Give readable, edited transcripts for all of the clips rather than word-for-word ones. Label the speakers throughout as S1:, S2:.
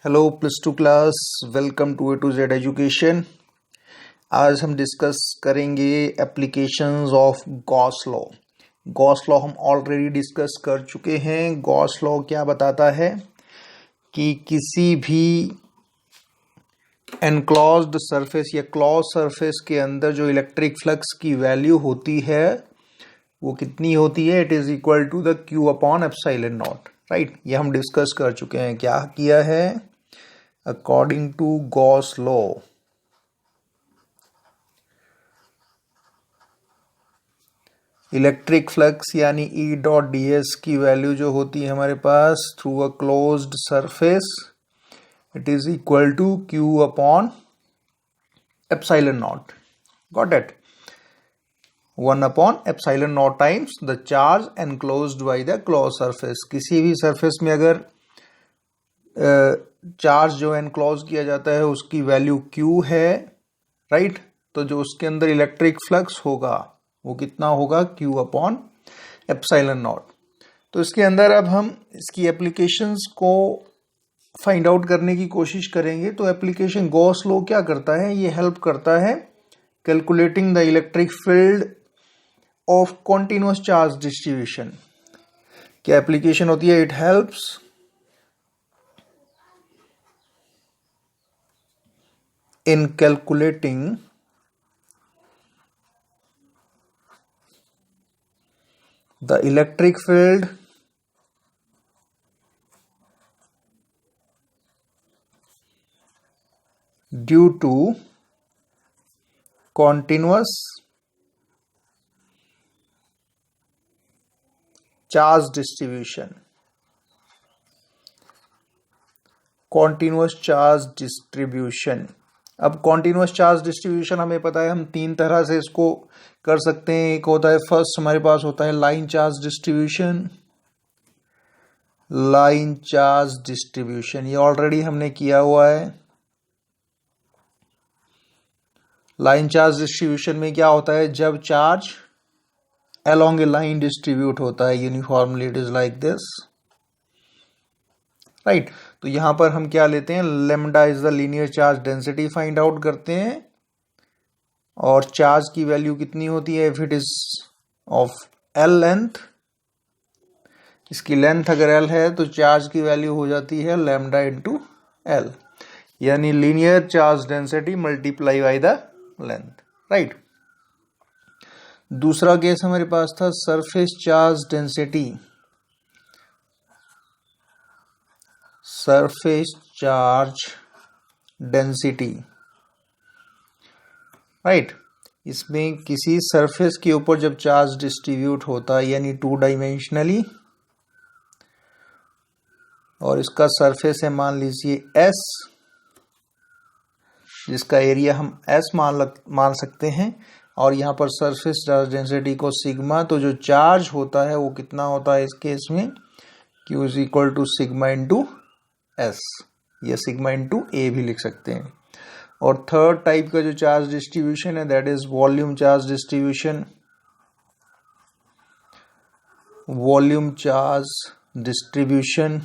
S1: Hello plus two class, welcome to A to Z education. आज हम discuss करेंगे applications of Gauss law. Gauss law हम already discuss कर चुके हैं। गॉस लॉ क्या बताता है कि किसी भी एनक्लोज्ड सरफेस या क्लोज सरफेस के अंदर जो इलेक्ट्रिक फ्लक्स की वैल्यू होती है वो कितनी होती है। It is equal to the Q upon epsilon naught. Right, ये हम डिस्कस कर चुके हैं। क्या किया है? According to Gauss law, electric flux यानी E डॉट डी एस की वैल्यू जो होती है हमारे पास through a closed surface, it is equal to Q upon epsilon naught. Got it? 1 upon epsilon naught times the charge enclosed by the close surface. किसी भी surface में अगर चार्ज जो एनक्लोज किया जाता है उसकी वैल्यू Q है, राइट, तो जो उसके अंदर इलेक्ट्रिक फ्लक्स होगा वो कितना होगा? Q upon epsilon not. तो इसके अंदर अब हम इसकी एप्लीकेशंस को फाइंड आउट करने की कोशिश करेंगे। तो एप्लीकेशन गॉस लॉ क्या करता है? ये हेल्प करता है calculating the electric field of continuous charge distribution. क्या एप्लीकेशन होती है? It helps in calculating the electric field due to continuous charge distribution। continuous charge distribution। अब कॉन्टिन्यूअस चार्ज डिस्ट्रीब्यूशन हमें पता है, हम तीन तरह से इसको कर सकते हैं। एक होता है, फर्स्ट हमारे पास होता है line charge distribution. Line charge distribution ये ऑलरेडी हमने किया हुआ है। लाइन चार्ज डिस्ट्रीब्यूशन में क्या होता है? जब charge along a line distribute होता है uniformly, it is like this, right. तो यहां पर हम क्या लेते हैं? Lambda is the linear charge density find out करते हैं, और चार्ज की वैल्यू कितनी होती है? If it is of L length, इसकी लेंथ अगर एल है तो चार्ज की वैल्यू हो जाती है लेमडा इंटू एल, यानी linear charge density multiply by the length, right. दूसरा केस हमारे पास था surface charge density. Surface charge density, right. इसमें किसी सरफेस के ऊपर जब चार्ज डिस्ट्रीब्यूट होता है यानी 2 डायमेंशनली, और इसका सरफेस है मान लीजिए S, जिसका एरिया हम S मान सकते हैं, और यहाँ पर सरफेस चार्ज डेंसिटी को सिग्मा, तो जो चार्ज होता है वो कितना होता है इस केस में? Q is equal to sigma into S, या सिग्मा इंटू A भी लिख सकते हैं। और थर्ड टाइप का जो चार्ज डिस्ट्रीब्यूशन है that is volume charge distribution. Volume charge distribution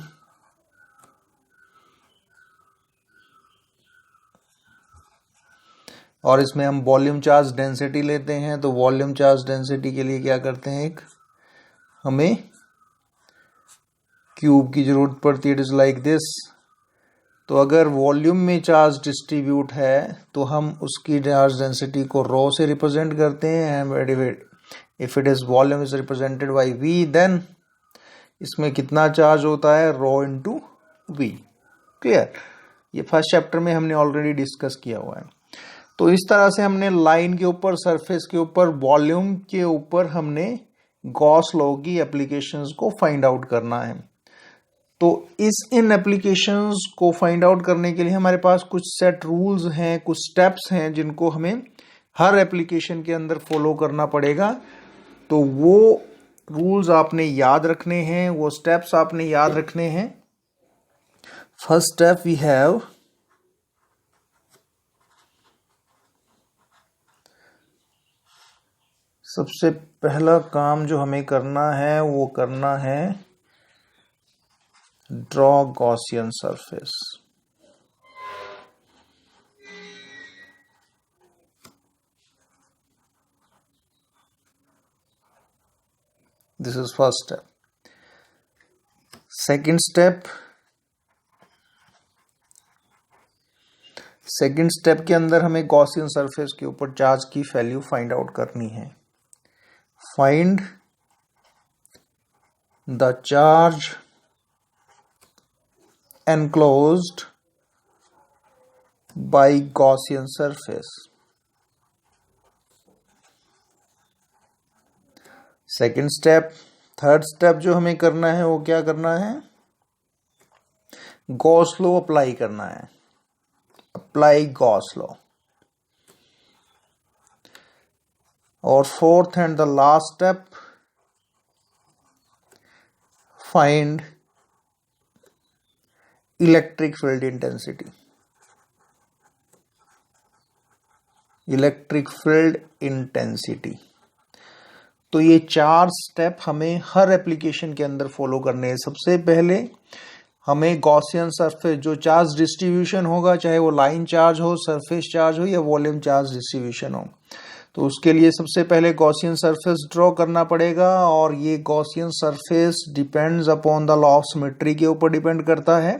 S1: और इसमें हम वॉल्यूम चार्ज डेंसिटी लेते हैं। तो वॉल्यूम चार्ज डेंसिटी के लिए क्या करते हैं? एक हमें क्यूब की जरूरत पड़ती है। It is like this. तो अगर वॉल्यूम में चार्ज डिस्ट्रीब्यूट है तो हम उसकी चार्ज डेंसिटी को रो से रिप्रेजेंट करते हैं, and if it is volume is represented by V, then इसमें कितना चार्ज होता है? Rho into V. क्लियर? ये फर्स्ट चैप्टर में हमने ऑलरेडी डिस्कस किया हुआ है। तो इस तरह से हमने लाइन के ऊपर, सरफेस के ऊपर, वॉल्यूम के ऊपर हमने गॉस लॉ की एप्लीकेशंस को फाइंड आउट करना है। तो इन एप्लीकेशंस को फाइंड आउट करने के लिए हमारे पास कुछ सेट रूल्स हैं, कुछ स्टेप्स हैं जिनको हमें हर एप्लीकेशन के अंदर फॉलो करना पड़ेगा। तो वो रूल्स आपने याद रखने हैं, वो स्टेप्स आपने याद रखने हैं। फर्स्ट स्टेप वी हैव सबसे पहला काम जो हमें करना है वो करना है draw Gaussian surface. This is first step. Second step के अंदर हमें गॉसियन सरफेस के ऊपर चार्ज की वैल्यू फाइंड आउट करनी है. Find the charge enclosed by Gaussian surface. Second step. Third step जो हमें करना है वो क्या करना है, गॉस लॉ अप्लाई करना है. Apply Gauss law. और fourth and the last step, find electric field intensity. Electric field intensity. तो ये 4 स्टेप हमें हर एप्लीकेशन के अंदर फॉलो करने हैं. सबसे पहले हमें गॉसियन सरफेस जो चार्ज डिस्ट्रीब्यूशन होगा, चाहे वो लाइन चार्ज हो, सरफेस चार्ज हो या वॉल्यूम चार्ज डिस्ट्रीब्यूशन हो, तो उसके लिए सबसे पहले गॉसियन सरफेस ड्रॉ करना पड़ेगा. और ये Gaussian surface depends upon the law of symmetry के ऊपर डिपेंड करता है.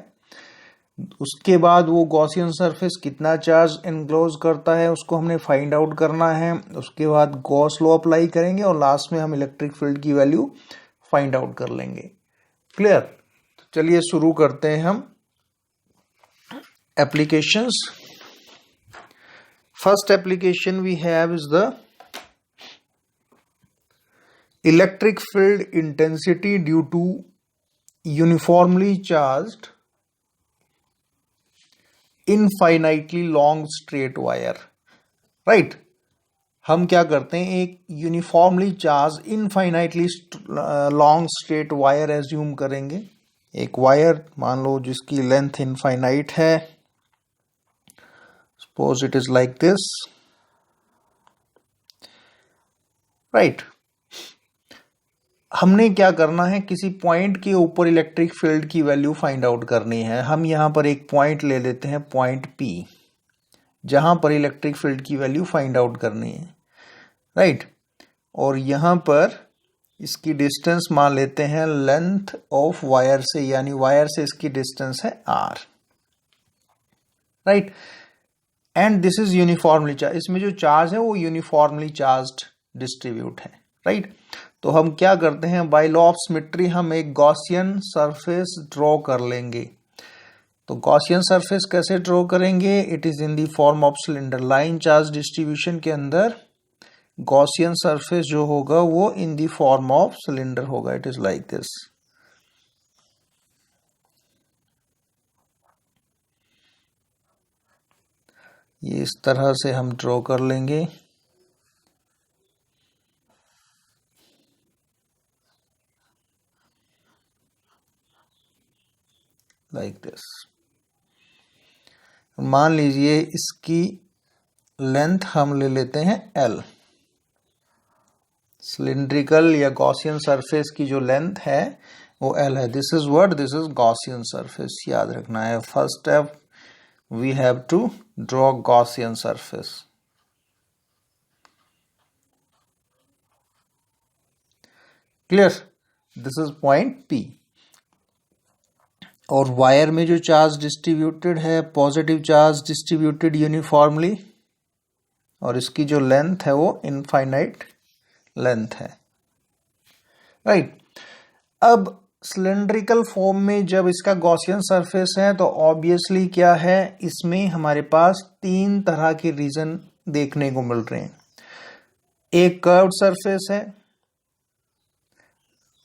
S1: उसके बाद वो गॉसियन सरफेस कितना चार्ज एनक्लोज करता है उसको हमने फाइंड आउट करना है. उसके बाद गॉस लॉ अप्लाई करेंगे और लास्ट में हम इलेक्ट्रिक फील्ड की वैल्यू फाइंड आउट कर लेंगे. क्लियर? तो चलिए शुरू करते हैं हम applications. First application we have is the electric field intensity due to uniformly charged infinitely long straight wire. Right, हम क्या करते हैं, एक uniformly charge infinitely long straight wire assume करेंगे. एक वायर मान लो जिसकी लेंथ इनफाइनाइट है. Suppose it is like this. Right, हमने क्या करना है, किसी पॉइंट के ऊपर इलेक्ट्रिक फील्ड की वैल्यू फाइंड आउट करनी है. हम यहां पर एक पॉइंट ले लेते हैं, पॉइंट P, जहां पर इलेक्ट्रिक फील्ड की वैल्यू फाइंड आउट करनी है. राइट, और यहां पर इसकी डिस्टेंस मान लेते हैं लेंथ ऑफ वायर से, यानी वायर से इसकी डिस्टेंस है R. Right, and this is uniformly charge. इसमें जो चार्ज है वो यूनिफॉर्मली चार्ज्ड डिस्ट्रीब्यूट है. राइट, तो हम क्या करते हैं, बाय लॉ ऑफ सिमेट्री हम एक गॉसियन सरफेस ड्रॉ कर लेंगे. तो गॉसियन सरफेस कैसे ड्रॉ करेंगे, it is in the form of cylinder. Line charge distribution के अंदर गॉसियन सरफेस जो होगा वो in the form of cylinder होगा. It is like this. ये इस तरह से हम ड्रॉ कर लेंगे. Like this. मान लीजिए इसकी लेंथ हम ले लेते हैं L. सिलिंड्रिकल या गॉसियन सरफेस की जो लेंथ है वो L है. This is what, this is Gaussian surface. याद रखना है, first step we have to draw Gaussian surface. Clear? This is point P. और वायर में जो चार्ज डिस्ट्रीब्यूटेड है, पॉजिटिव चार्ज डिस्ट्रीब्यूटेड यूनिफॉर्मली, और इसकी जो लेंथ है वो इनफाइनाइट लेंथ है. राइट, अब सिलेंड्रिकल फॉर्म में जब इसका गॉसियन सरफेस है तो ऑब्वियसली क्या है, इसमें हमारे पास 3 तरह के रीजन देखने को मिल रहे हैं. एक कर्व्ड सरफेस है,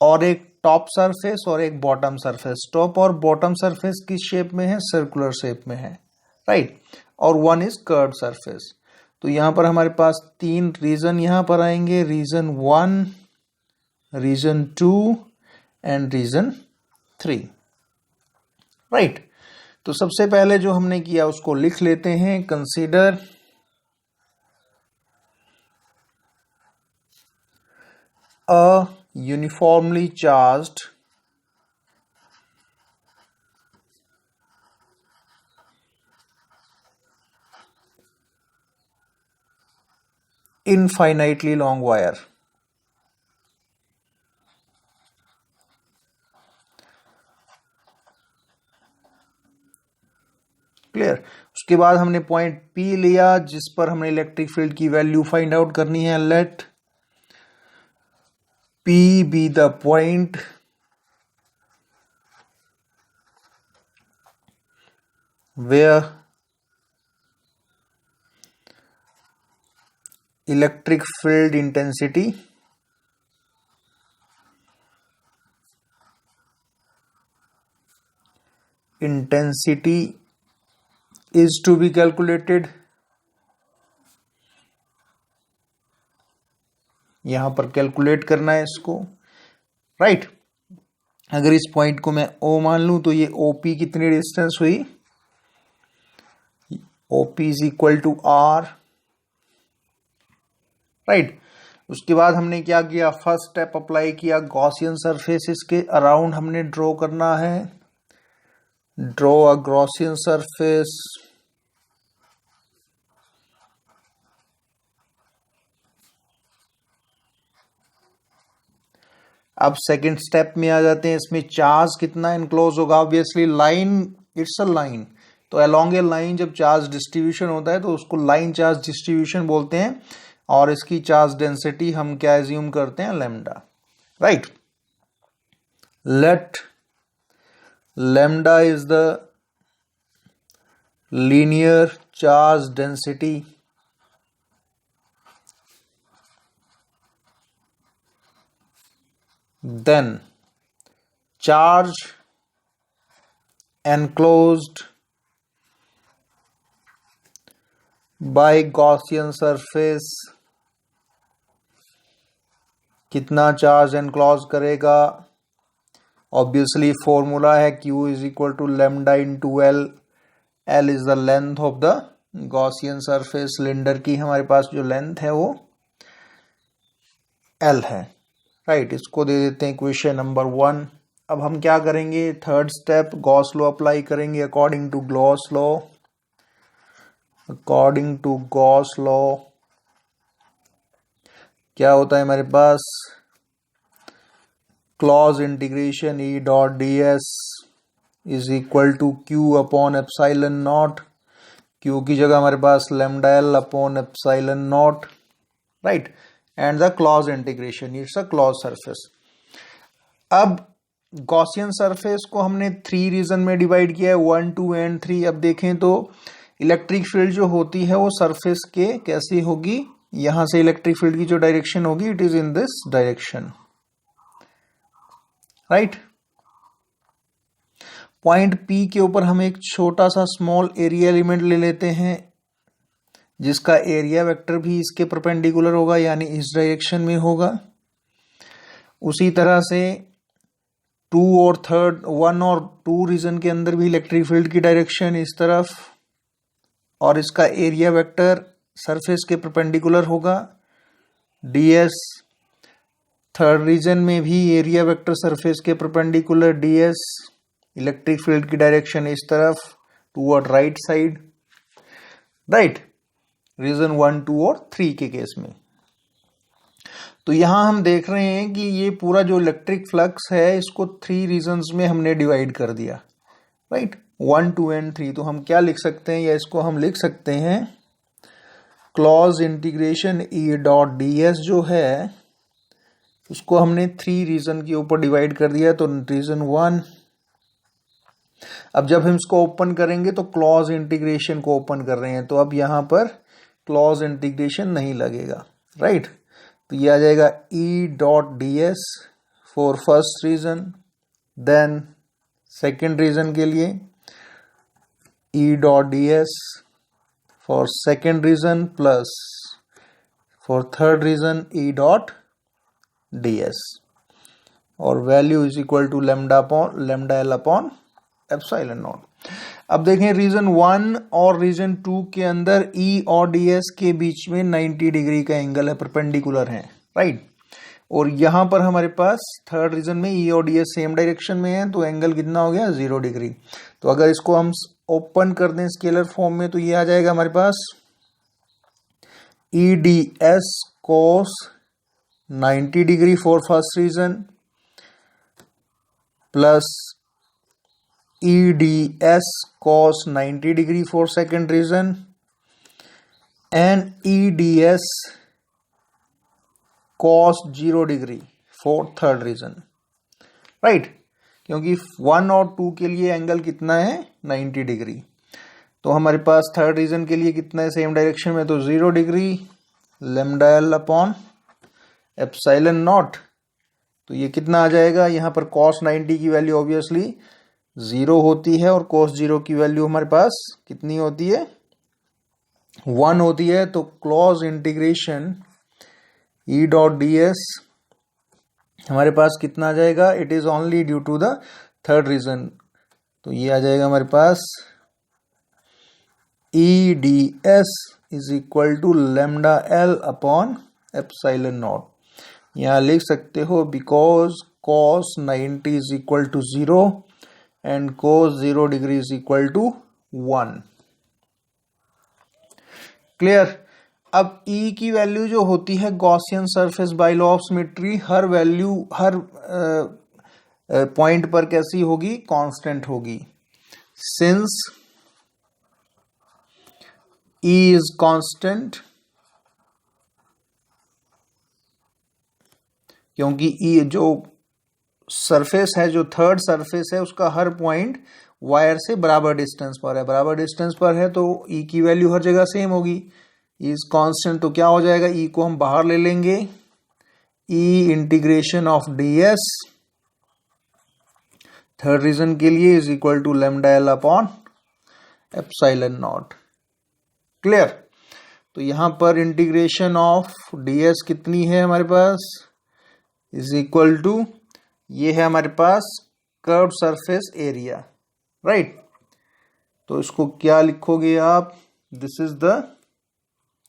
S1: और एक टॉप सरफेस और एक बॉटम सरफेस. टॉप और बॉटम सरफेस किस शेप में है, सर्कुलर शेप में है. राइट, और वन इज कर्व्ड सरफेस. तो यहां पर हमारे पास 3 रीजन यहां पर आएंगे. Region 1, region 2 and region 3. Right, तो सबसे पहले जो हमने किया उसको लिख लेते हैं. Consider a uniformly charged infinitely long wire. Clear. उसके बाद हमने पॉइंट P लिया जिस पर हमने इलेक्ट्रिक फील्ड की वैल्यू फाइंड आउट करनी है। Let P be the point where electric field intensity is to be calculated। यहां पर कैलकुलेट करना है इसको, राइट। अगर इस पॉइंट को मैं O मान लूं तो ये OP कितनी डिस्टेंस हुई, OP is equal to R, right. उसके बाद हमने क्या किया, फर्स्ट स्टेप अप्लाई किया, गॉसियन सरफेसेस के अराउंड हमने ड्रॉ करना है। ड्रॉ अ गॉसियन सरफेस, अब सेकंड स्टेप में आ जाते हैं। इसमें चार्ज कितना एनक्लोज होगा, obviously line, it's a line, तो अलोंग ए लाइन जब चार्ज डिस्ट्रीब्यूशन होता है तो उसको लाइन चार्ज डिस्ट्रीब्यूशन बोलते हैं, और इसकी चार्ज डेंसिटी हम क्या एज्यूम करते हैं, lambda, right. Let lambda is the linear charge density then charge enclosed by Gaussian surface, कितना चार्ज एनक्लोज करेगा, ऑब्वियसली फॉर्मूला है Q is equal to lambda into L। L is the length of the Gaussian surface, cylinder की हमारे पास जो length है वो L है, right. इसको दे देते हैं इक्वेशन नंबर 1। अब हम क्या करेंगे, third step Gauss law apply करेंगे। According to Gauss law, according to Gauss law क्या होता है हमारे पास, closed integration E dot D S is equal to Q upon epsilon naught. Q की जगह हमारे पास lambda L upon epsilon naught, right. And the closed integration, it's a closed surface. अब गॉसियन सरफेस को हमने 3 रीजन में divide किया है, 1, 2 एंड 3। अब देखें तो इलेक्ट्रिक फील्ड जो होती है वो सरफेस के कैसी होगी, यहां से इलेक्ट्रिक फील्ड की जो डायरेक्शन होगी it is in this direction, right. Point P के ऊपर हम एक छोटा सा स्मॉल एरिया एलिमेंट ले लेते हैं जिसका एरिया वेक्टर भी इसके परपेंडिकुलर होगा, यानी इस डायरेक्शन में होगा। उसी तरह से 2 और 1 और 2 रीजन के अंदर भी इलेक्ट्रिक फील्ड की डायरेक्शन इस तरफ, और इसका एरिया वेक्टर सरफेस के परपेंडिकुलर होगा, ds। थर्ड रीजन में भी एरिया वेक्टर सरफेस के परपेंडिकुलर ds, इलेक्ट्रिक फील्ड की डायरेक्शन इस तरफ toward right side, right. Region 1, 2 और 3 के केस में। तो यहां हम देख रहे हैं कि ये पूरा जो इलेक्ट्रिक फ्लक्स है इसको 3 रीजन्स में हमने डिवाइड कर दिया, राइट। 1, 2 एंड 3। तो हम क्या लिख सकते हैं, या इसको हम लिख सकते हैं clause integration E dot D S जो है उसको हमने 3 रीजन के ऊपर डिवाइड कर दिया। तो रीजन 1, अब जब हम इसको ओपन करेंगे तो क्लॉज इंटीग्रेशन को ओपन कर रहे हैं, तो अब यहां पर क्लॉज इंटीग्रेशन नहीं लगेगा, राइट। तो ये आ जाएगा E dot D s for first region, then second region के लिए E dot D s for second region plus for third region E dot D s, और value is equal to lambda L upon epsilon naught. अब देखें reason 1 और reason 2 के अंदर E और ds के बीच में 90 डिग्री का एंगल है, परपेंडिकुलर है, राइट। और यहां पर हमारे पास थर्ड रीजन में E और ds सेम डायरेक्शन में है, तो एंगल कितना हो गया, 0 डिग्री। तो अगर इसको हम ओपन कर दें स्केलर फॉर्म में तो ये आ जाएगा हमारे पास EDS cos 90 degree for first region plus EDS cos 90 degree for second reason and EDS cos 0 degree for third reason, right क्योंकि 1 और 2 के लिए एंगल कितना है 90 डिग्री। तो हमारे पास थर्ड रीजन के लिए कितना है सेम डायरेक्शन में, तो 0 degree lambda L upon epsilon not. तो ये कितना आ जाएगा, यहाँ पर cos 90 की वैल्यू ऑब्वियसली 0 होती है और cos 0 की वैल्यू हमारे पास कितनी होती है 1 होती है। तो close integration E dot ds हमारे पास कितना आ जाएगा, it is only due to the third region. तो ये आ जाएगा हमारे पास EDS is equal to lambda L upon epsilon naught. यहाँ लिख सकते हो because cos 90 is equal to 0 and cos 0 degree is equal to 1। Clear. अब E की वैल्यू जो होती है Gaussian surface by law of symmetry her value her point पर कैसी होगी, कांस्टेंट होगी। सिंस E इज कांस्टेंट, क्योंकि E जो सरफेस है, जो थर्ड सरफेस है, उसका हर पॉइंट वायर से बराबर डिस्टेंस पर है, बराबर डिस्टेंस पर है तो E की वैल्यू हर जगह सेम होगी। इज कांस्टेंट तो क्या हो जाएगा, E को हम बाहर ले लेंगे, E integration of ds third region के लिए is equal to lambda L upon epsilon naught. Clear. तो यहां पर इंटीग्रेशन ऑफ ds कितनी है हमारे पास, इज इक्वल टू ये है हमारे पास कर्व सरफेस एरिया, राइट। तो इसको क्या लिखोगे आप, this is the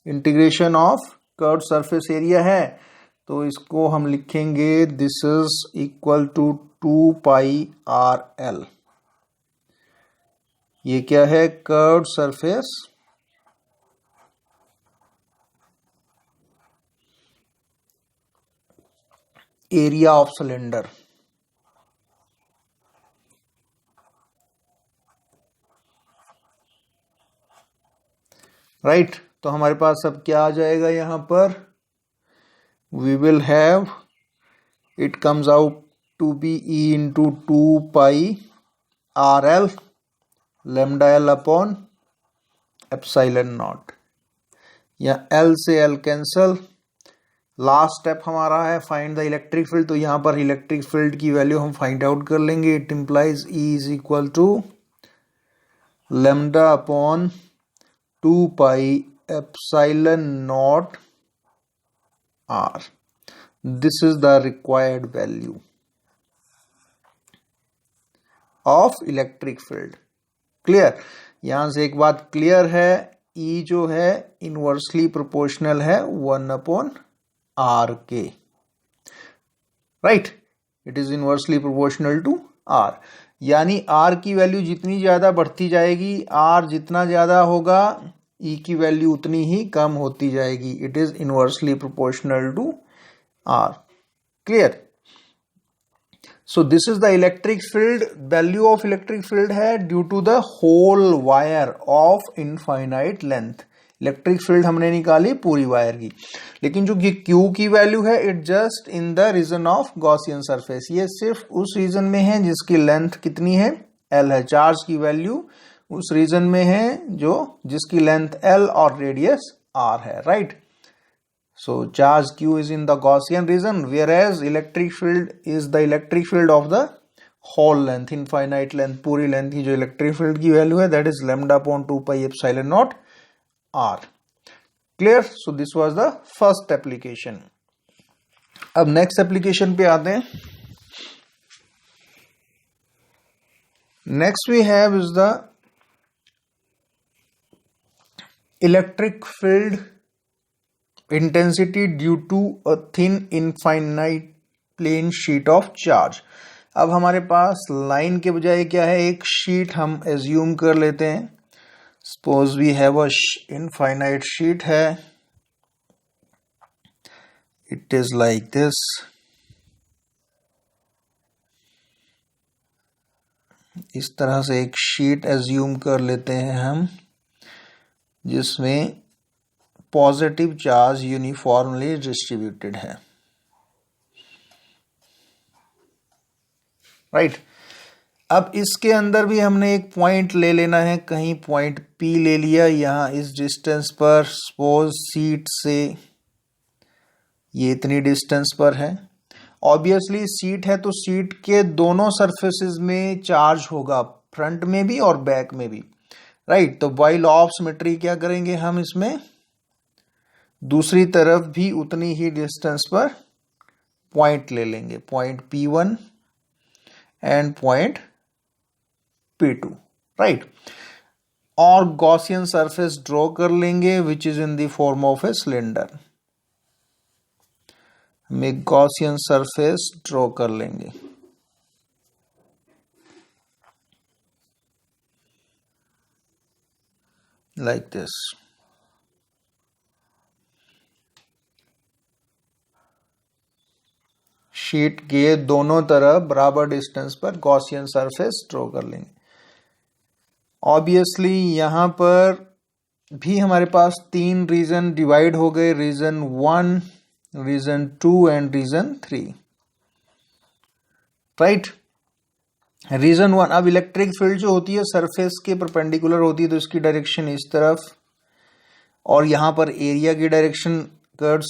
S1: integration of curve surface area है, तो इसको हम लिखेंगे this is equal to 2 pi R L. ये क्या है, curve surface area of cylinder. Right. तो हमारे पास अब क्या आ जाएगा यहां पर, we will have it comes out to be E into 2 pi R L lambda L upon epsilon naught. या L से L कैंसल। लास्ट स्टेप हमारा है फाइंड द इलेक्ट्रिक फील्ड, तो यहां पर इलेक्ट्रिक फील्ड की वैल्यू हम फाइंड आउट कर लेंगे। It implies E is equal to lambda upon 2 pi epsilon naught R. This is the required value of electric field. Clear? यहां से एक बात क्लियर है, E जो है इनवर्सली प्रोपोर्शनल है 1 अपॉन R के, राइट। It is inversely proportional to R, यानी R की वैल्यू जितनी ज्यादा बढ़ती जाएगी, R जितना ज्यादा होगा E की वैल्यू उतनी ही कम होती जाएगी। It is inversely proportional to R. Clear? So this is the electric field. Value of electric field है due to the whole wire of infinite length. Electric field हमने निकाली पूरी वायर की, लेकिन जो Q की वैल्यू है it just in the region of Gaussian surface, ये सिर्फ उस रीजन में है जिसकी लेंथ कितनी है L है। चार्ज की वैल्यू उस रीजन में है जो जिसकी लेंथ L और रेडियस R है, right. So charge Q is in the Gaussian region, whereas electric field is the electric field of the whole length, infinite length, पूरी लेंथ की जो इलेक्ट्रिक फील्ड की वैल्यू है that is lambda upon 2 pi epsilon naught R. Clear? So this was the first application. अब next application पे आते हैं। Next we have is the electric field intensity due to a thin infinite plane sheet of charge। अब हमारे पास line के बजाय क्या है, एक शीट हम एज्यूम कर लेते हैं। Suppose we have a infinite sheet है, इट इज लाइक दिस। इस तरह से एक शीट एज्यूम कर लेते हैं हम, जिसमें पॉजिटिव चार्ज यूनिफॉर्मली डिस्ट्रीब्यूटेड है, राइट। अब इसके अंदर भी हमने एक पॉइंट ले लेना है, कहीं पॉइंट P ले लिया यहाँ इस डिस्टेंस पर, सपोज सीट से ये इतनी डिस्टेंस पर है। ऑब्वियसली सीट है तो सीट के दोनों सरफेसेस में चार्ज होगा, फ्रंट में भी और बैक में भी, राइट। तो बाय लॉ ऑफ सिमेट्री क्या करेंगे हम, इसमें दूसरी तरफ भी उतनी ही डिस्टेंस पर पॉइंट ले लेंगे, point P1 and point P2, right. और गॉसियन सरफेस ड्रॉ कर लेंगे which is in the form of a cylinder. हम एक गॉसियन सरफेस ड्रॉ कर लेंगे, लाइक दिस। शीट के दोनों तरफ बराबर डिस्टेंस पर गॉसियन सरफेस ड्रॉ कर लेंगे। ऑब्वियसली यहां पर भी हमारे पास 3 रीजन डिवाइड हो गए, region 1, region 2 and region 3, right. Region 1, अब इलेक्ट्रिक फील्ड जो होती है सरफेस के परपेंडिकुलर होती है, तो इसकी डायरेक्शन इस तरफ, और यहां पर एरिया की डायरेक्शन कर्व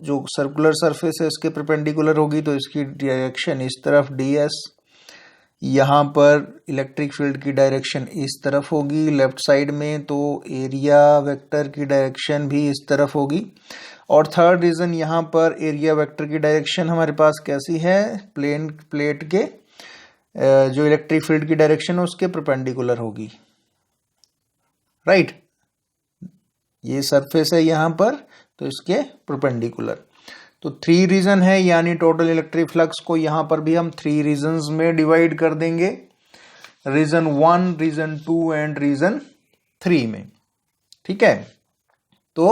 S1: जो सर्कुलर सरफेस है इसके परपेंडिकुलर होगी, तो इसकी डायरेक्शन इस तरफ ds। यहाँ पर इलेक्ट्रिक फील्ड की डायरेक्शन इस तरफ होगी लेफ्ट साइड में, तो एरिया वेक्टर की डायरेक्शन भी इस तरफ होगी। और थर्ड रीजन, यहाँ पर एरिया वेक्टर की डायरेक्शन हमारे पास कैसी है, प्लेट के जो इलेक्ट्रिक फील्ड की डायरेक्शन है उसके परपेंडिकुलर होगी, राइट। ये सरफेस है यहाँ पर, तो इसके परपेंडिकुलर। तो 3 रीजन है, यानी टोटल इलेक्ट्रिक फ्लक्स को यहां पर भी हम 3 रीजन्स में डिवाइड कर देंगे, रीजन 1, रीजन 2 एंड रीजन 3 में, ठीक है। तो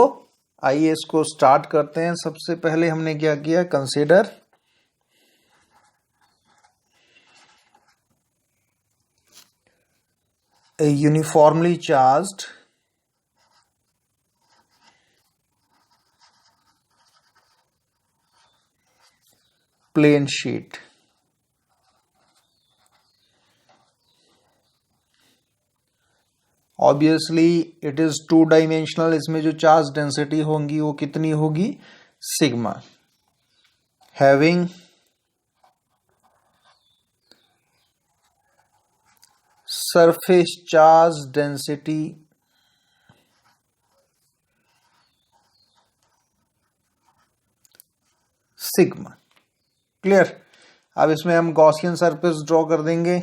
S1: आइए इसको स्टार्ट करते हैं। सबसे पहले हमने क्या किया, consider a uniformly charged plane sheet। Obviously it is 2 dimensional, इसमें जो चार्ज डेंसिटी होंगी वो कितनी होगी, sigma, having surface charge density sigma, clear. अब इसमें हम गॉसियन सरफेस ड्रॉ कर देंगे,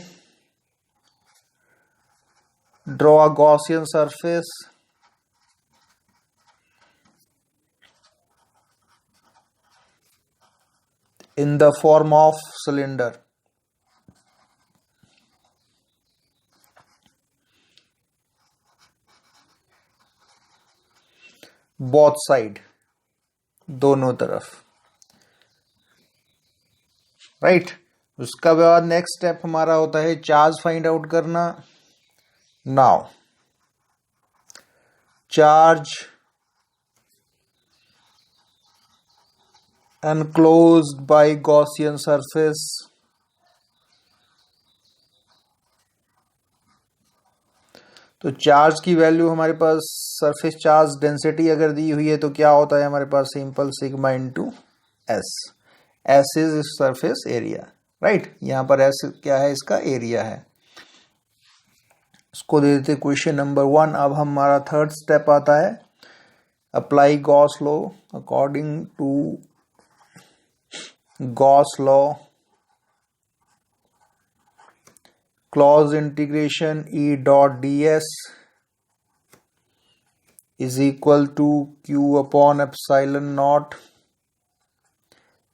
S1: draw a Gaussian surface in the form of cylinder। Both side, दोनों तरफ, राइट। उसका बाद नेक्स्ट स्टेप हमारा होता है चार्ज फाइंड आउट करना। Now charge enclosed by Gaussian surface तो चार्ज की वैल्यू हमारे पास, सरफेस चार्ज डेंसिटी अगर दी हुई है तो क्या होता है हमारे पास, simple sigma into s. S is surface area, right. यहां पर एस क्या है, इसका एरिया है। इसको दे देते क्वेश्चन नंबर 1। अब हमारा थर्ड स्टेप आता है, apply Gauss law. According to Gauss law, closed integration E dot ds is equal to Q upon epsilon naught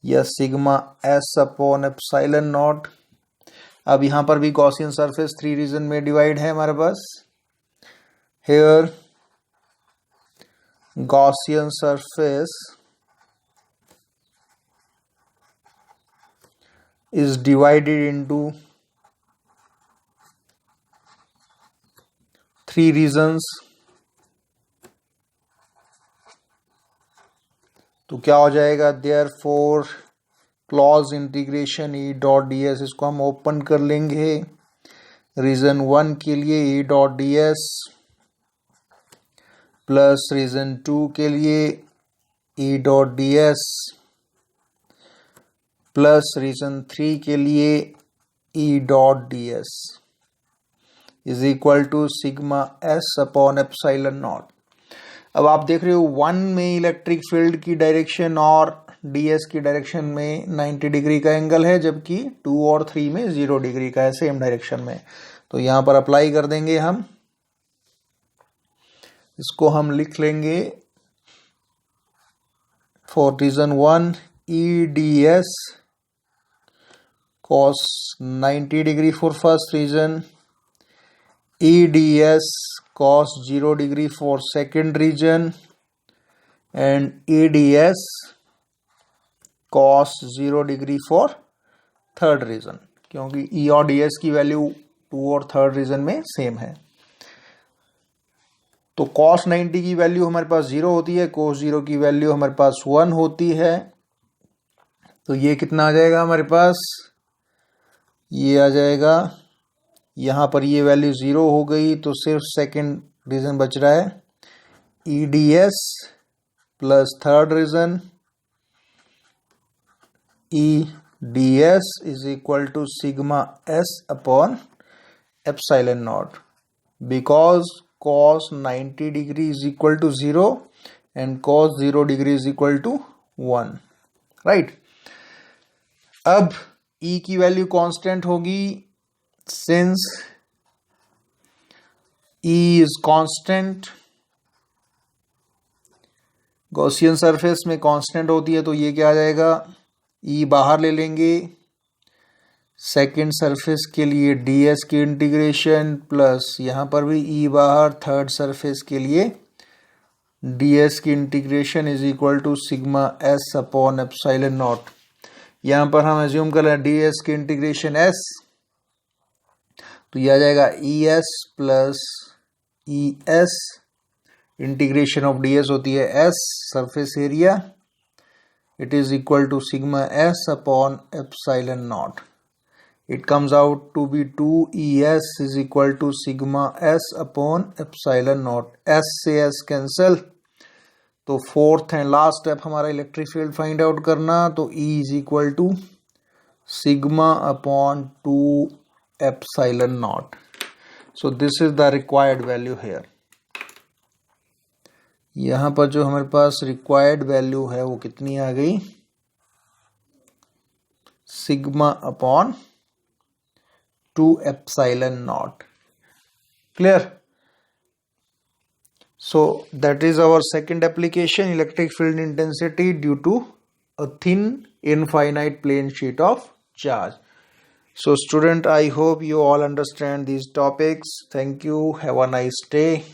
S1: या sigma S upon epsilon naught. अब यहां पर भी गॉसियन सरफेस 3 रीजन में डिवाइड है हमारे पास। Here Gaussian surface is divided into 3 regions. तो क्या हो जाएगा, therefore closed integration E dot D s, इसको हम ओपन कर लेंगे। रीजन 1 के लिए E dot D S plus region 2 के लिए E dot D S plus region 3 के लिए E dot D S is equal to sigma S upon epsilon naught. अब आप देख रहे हो 1 में इलेक्ट्रिक फील्ड की डायरेक्शन और ds की डायरेक्शन में 90 डिग्री का एंगल है, जबकि 2 और 3 में 0 डिग्री का है, सेम डायरेक्शन में। तो यहां पर अप्लाई कर देंगे हम, इसको हम लिख लेंगे for region 1 E D S cos 90 degree for first region, E D S cos 0 degree for second region and EDS cos 0 degree for third region, क्योंकि E और DS की वैल्यू 2 और थर्ड रीजन में सेम है। तो cos 90 की value हमारे पास 0 होती है, cos 0 की वैल्यू हमारे पास 1 होती है। तो ये कितना आ जाएगा हमारे पास, ये आ जाएगा, यहां पर ये वैल्यू 0 हो गई, तो सिर्फ सेकंड रीजन बच रहा है, E D S plus third region E D S is equal to sigma S upon epsilon naught, because cos 90 degree is equal to 0 and cos 0 degree is equal to 1, right. अब E की value constant होगी, since E is constant, Gaussian surface में constant होती है, तो ये क्या आ जाएगा, E बाहर ले लेंगे, सेकेंड सरफेस के लिए ds की इंटीग्रेशन प्लस यहां पर भी E बाहर, थर्ड सरफेस के लिए ds की integration is equal to sigma s upon epsilon naught. यहां पर हम एज्यूम कर लें ds की इंटीग्रेशन s, तो यह आ जाएगा E S plus E S, integration of D S होती है S surface area, it is equal to sigma S upon epsilon naught. It comes out to be 2 E S is equal to sigma S upon epsilon naught. S से S cancel, तो fourth and last step हमारा electric field find out करना, तो E is equal to sigma upon 2 epsilon naught. So this is the required value here. यहां पर जो हमारे पास required value है वो कितनी आ गई, sigma upon 2 epsilon naught. Clear? So that is our second application, electric field intensity due to a thin infinite plane sheet of charge. So student, I hope you all understand these topics. Thank you. Have a nice day.